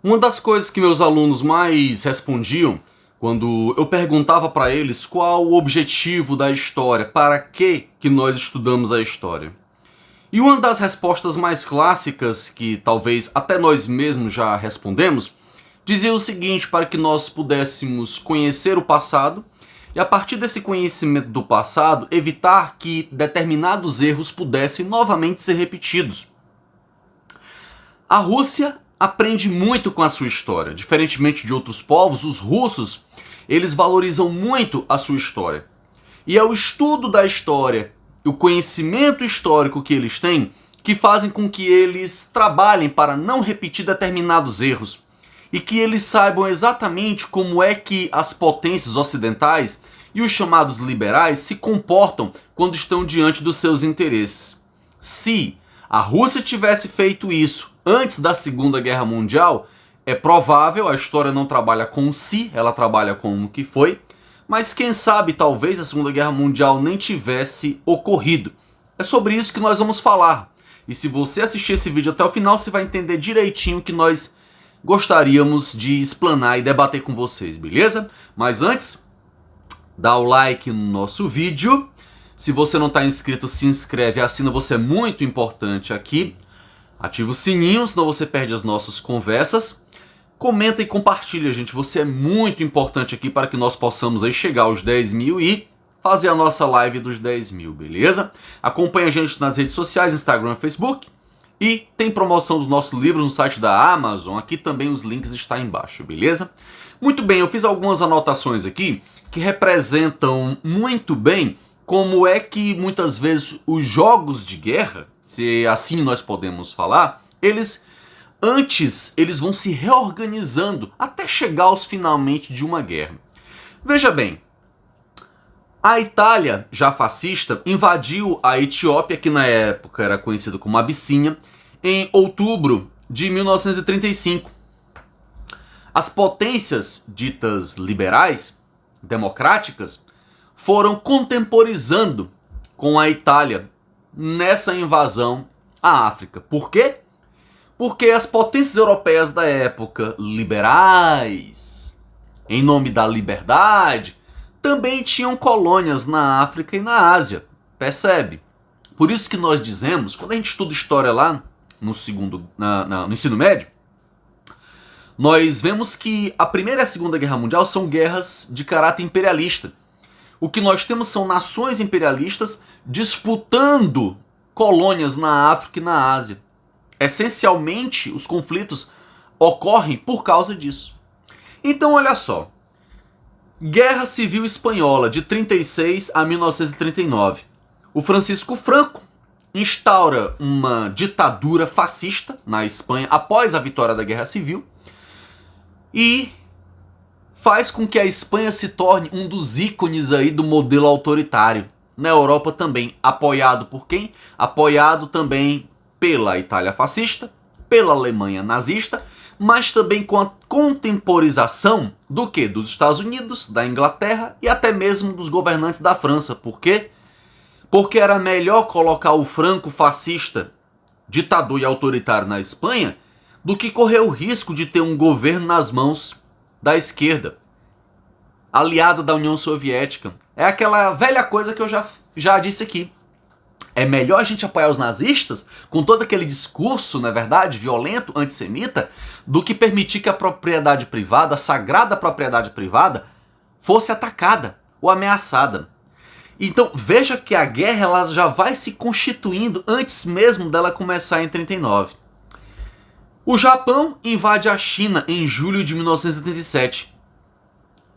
Uma das coisas que meus alunos mais respondiam quando eu perguntava para eles qual o objetivo da história, para que nós estudamos a história. E uma das respostas mais clássicas, que talvez até nós mesmos já respondemos, dizia o seguinte: para que nós pudéssemos conhecer o passado e, a partir desse conhecimento do passado, evitar que determinados erros pudessem novamente ser repetidos. A Rússia aprende muito com a sua história. Diferentemente de outros povos, os russos, eles valorizam muito a sua história. E é o estudo da história, o conhecimento histórico que eles têm, que fazem com que eles trabalhem para não repetir determinados erros. E que eles saibam exatamente como é que as potências ocidentais e os chamados liberais se comportam quando estão diante dos seus interesses. Se a Rússia tivesse feito isso antes da Segunda Guerra Mundial, é provável, a história não trabalha com o se, ela trabalha com o que foi, mas quem sabe talvez a Segunda Guerra Mundial nem tivesse ocorrido. É sobre isso que nós vamos falar. E se você assistir esse vídeo até o final, você vai entender direitinho o que nós gostaríamos de explanar e debater com vocês, beleza? Mas antes, dá o like no nosso vídeo. Se você não está inscrito, se inscreve e assina, você é muito importante aqui. Ativa o sininho, senão você perde as nossas conversas. Comenta e compartilha, gente. Você é muito importante aqui para que nós possamos aí chegar aos 10 mil e fazer a nossa live dos 10 mil, beleza? Acompanha a gente nas redes sociais, Instagram e Facebook. E tem promoção dos nossos livros no site da Amazon. Aqui também os links estão embaixo, beleza? Muito bem, eu fiz algumas anotações aqui que representam muito bem como é que muitas vezes os jogos de guerra, se assim nós podemos falar, eles vão se reorganizando até chegar aos finalmente de uma guerra. Veja bem, a Itália, já fascista, invadiu a Etiópia, que na época era conhecida como Abissínia, em outubro de 1935. As potências ditas liberais, democráticas, foram contemporizando com a Itália nessa invasão à África. Por quê? Porque as potências europeias da época, liberais, em nome da liberdade, também tinham colônias na África e na Ásia. Percebe? Por isso que nós dizemos, quando a gente estuda história lá no ensino médio, nós vemos que a Primeira e a Segunda Guerra Mundial são guerras de caráter imperialista. O que nós temos são nações imperialistas disputando colônias na África e na Ásia. Essencialmente, os conflitos ocorrem por causa disso. Então, olha só. Guerra Civil Espanhola, de 36 a 1939. O Francisco Franco instaura uma ditadura fascista na Espanha após a vitória da Guerra Civil e faz com que a Espanha se torne um dos ícones aí do modelo autoritário. Na Europa também. Apoiado por quem? Apoiado também pela Itália fascista, pela Alemanha nazista, mas também com a contemporização do quê? Dos Estados Unidos, da Inglaterra e até mesmo dos governantes da França. Por quê? Porque era melhor colocar o Franco fascista, ditador e autoritário na Espanha, do que correr o risco de ter um governo nas mãos da esquerda, aliada da União Soviética. É aquela velha coisa que eu já disse aqui. É melhor a gente apoiar os nazistas, com todo aquele discurso, na verdade, violento, antissemita, do que permitir que a propriedade privada, a sagrada propriedade privada, fosse atacada ou ameaçada. Então, veja que a guerra ela já vai se constituindo antes mesmo dela começar em 39. O Japão invade a China em julho de 1937.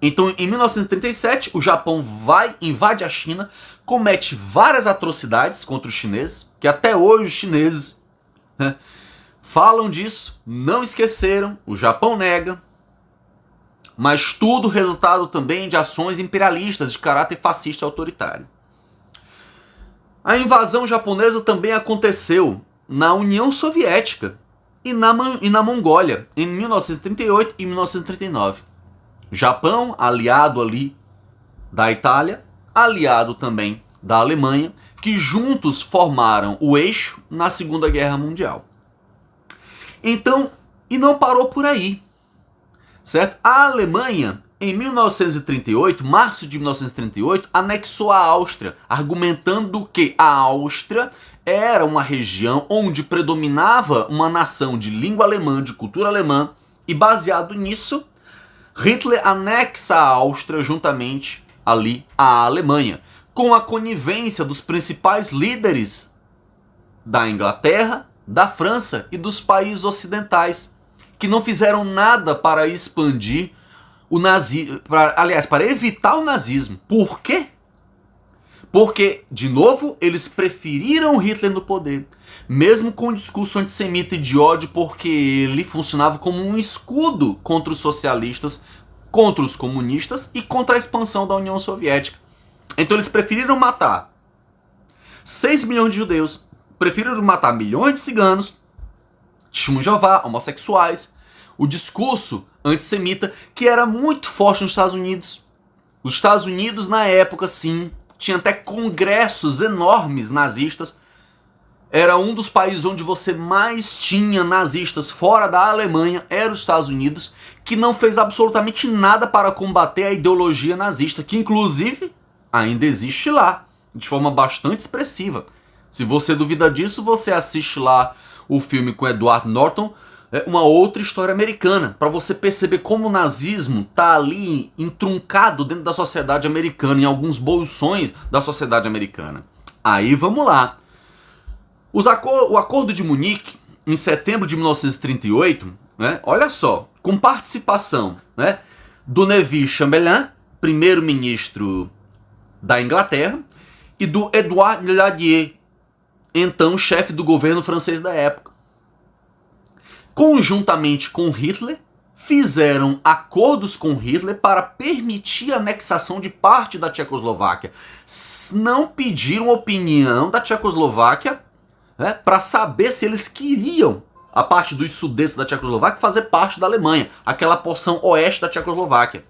Então, em 1937, o Japão invade a China, comete várias atrocidades contra os chineses, que até hoje os chineses falam disso, não esqueceram, o Japão nega, mas tudo resultado também de ações imperialistas de caráter fascista e autoritário. A invasão japonesa também aconteceu na União Soviética e na Mongólia, em 1938 e 1939. Japão, aliado ali da Itália, aliado também da Alemanha, que juntos formaram o eixo na Segunda Guerra Mundial. Então, E não parou por aí, certo? A Alemanha, em 1938, março de 1938, anexou a Áustria, argumentando que a Áustria era uma região onde predominava uma nação de língua alemã, de cultura alemã, e baseado nisso, Hitler anexa a Áustria juntamente ali à Alemanha, com a conivência dos principais líderes da Inglaterra, da França e dos países ocidentais, que não fizeram nada para expandir o nazismo, para evitar o nazismo. Por quê? Porque, de novo, eles preferiram Hitler no poder, mesmo com o discurso antissemita e de ódio, porque ele funcionava como um escudo contra os socialistas, contra os comunistas e contra a expansão da União Soviética. Então eles preferiram matar 6 milhões de judeus, preferiram matar milhões de ciganos, testemunhas de Jeová, homossexuais, o discurso antissemita que era muito forte nos Estados Unidos. Os Estados Unidos, na época, sim, tinha até congressos enormes nazistas. Era um dos países onde você mais tinha nazistas fora da Alemanha, era os Estados Unidos, que não fez absolutamente nada para combater a ideologia nazista, que inclusive ainda existe lá, de forma bastante expressiva. Se você duvida disso, você assiste lá o filme com Edward Norton, Uma Outra História Americana, para você perceber como o nazismo está ali entruncado dentro da sociedade americana, em alguns bolsões da sociedade americana. Aí vamos lá. O Acordo de Munique, em setembro de 1938, olha só, com participação do Neville Chamberlain, primeiro-ministro da Inglaterra, e do Édouard Daladier, então chefe do governo francês da época. Conjuntamente com Hitler, fizeram acordos com Hitler para permitir a anexação de parte da Tchecoslováquia. Não pediram opinião da Tchecoslováquia para saber se eles queriam a parte dos sudetos da Tchecoslováquia fazer parte da Alemanha, aquela porção oeste da Tchecoslováquia.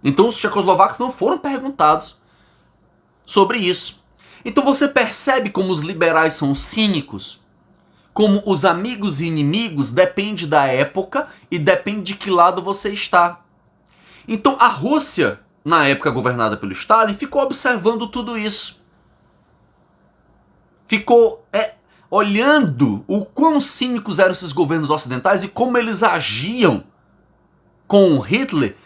Então os tchecoslovacos não foram perguntados sobre isso. Então você percebe como os liberais são cínicos, como os amigos e inimigos depende da época e depende de que lado você está. Então a Rússia, na época governada pelo Stalin, ficou observando tudo isso. Ficou olhando o quão cínicos eram esses governos ocidentais e como eles agiam com Hitler,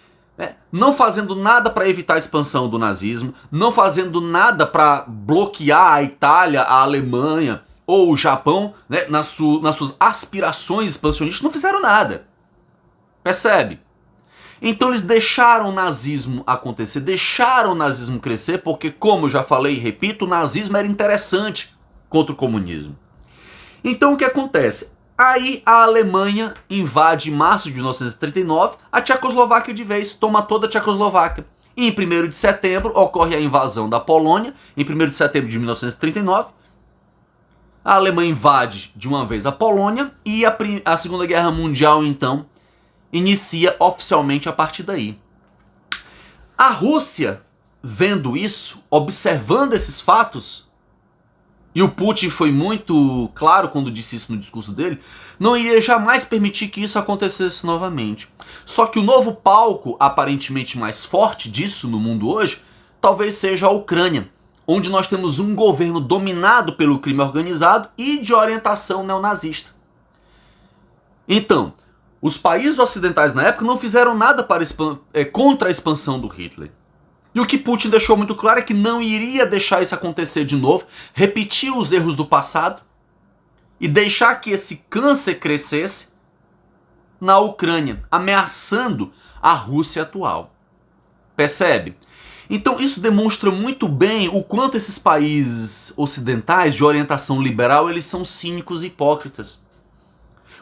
não fazendo nada para evitar a expansão do nazismo, não fazendo nada para bloquear a Itália, a Alemanha ou o Japão, nas suas aspirações expansionistas, não fizeram nada. Percebe? Então eles deixaram o nazismo acontecer, deixaram o nazismo crescer, porque, como eu já falei e repito, o nazismo era interessante contra o comunismo. Então o que acontece? Aí a Alemanha invade em março de 1939 a Tchecoslováquia de vez, toma toda a Tchecoslováquia. E em 1º de setembro ocorre a invasão da Polônia, em 1º de setembro de 1939. A Alemanha invade de uma vez a Polônia e a Segunda Guerra Mundial, então, inicia oficialmente a partir daí. A Rússia, vendo isso, observando esses fatos, e o Putin foi muito claro quando disse isso no discurso dele, não iria jamais permitir que isso acontecesse novamente. Só que o novo palco, aparentemente mais forte disso no mundo hoje, talvez seja a Ucrânia, onde nós temos um governo dominado pelo crime organizado e de orientação neonazista. Então, os países ocidentais na época não fizeram nada contra a expansão do Hitler. E o que Putin deixou muito claro é que não iria deixar isso acontecer de novo, repetir os erros do passado e deixar que esse câncer crescesse na Ucrânia, ameaçando a Rússia atual. Percebe? Então isso demonstra muito bem o quanto esses países ocidentais de orientação liberal eles são cínicos e hipócritas.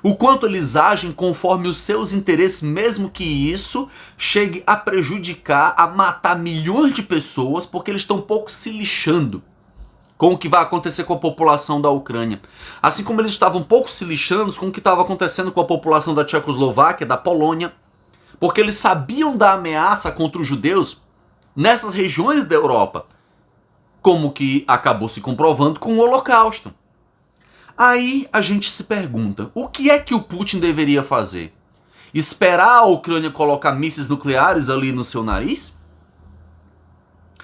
O quanto eles agem conforme os seus interesses, mesmo que isso chegue a prejudicar, a matar milhões de pessoas, porque eles estão um pouco se lixando com o que vai acontecer com a população da Ucrânia. Assim como eles estavam um pouco se lixando com o que estava acontecendo com a população da Tchecoslováquia, da Polônia, porque eles sabiam da ameaça contra os judeus nessas regiões da Europa, como que acabou se comprovando com o Holocausto. Aí a gente se pergunta, o que é que o Putin deveria fazer? Esperar a Ucrânia colocar mísseis nucleares ali no seu nariz?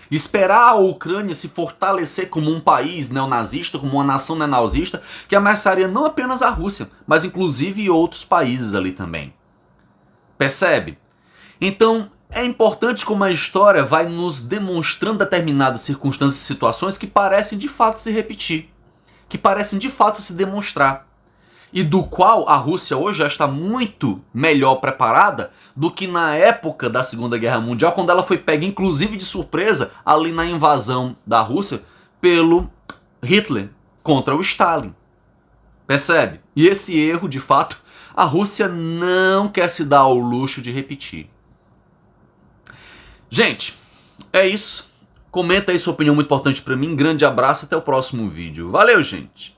Esperar a Ucrânia se fortalecer como um país neonazista, como uma nação neonazista, que ameaçaria não apenas a Rússia, mas inclusive outros países ali também. Percebe? Então, é importante como a história vai nos demonstrando determinadas circunstâncias e situações que parecem de fato se repetir, que parecem de fato se demonstrar, e do qual a Rússia hoje já está muito melhor preparada do que na época da Segunda Guerra Mundial, quando ela foi pega inclusive de surpresa ali na invasão da Rússia pelo Hitler contra o Stalin. Percebe? E esse erro, de fato, a Rússia não quer se dar ao luxo de repetir. Gente, é isso. Comenta aí sua opinião muito importante pra mim. Grande abraço, até o próximo vídeo. Valeu, gente!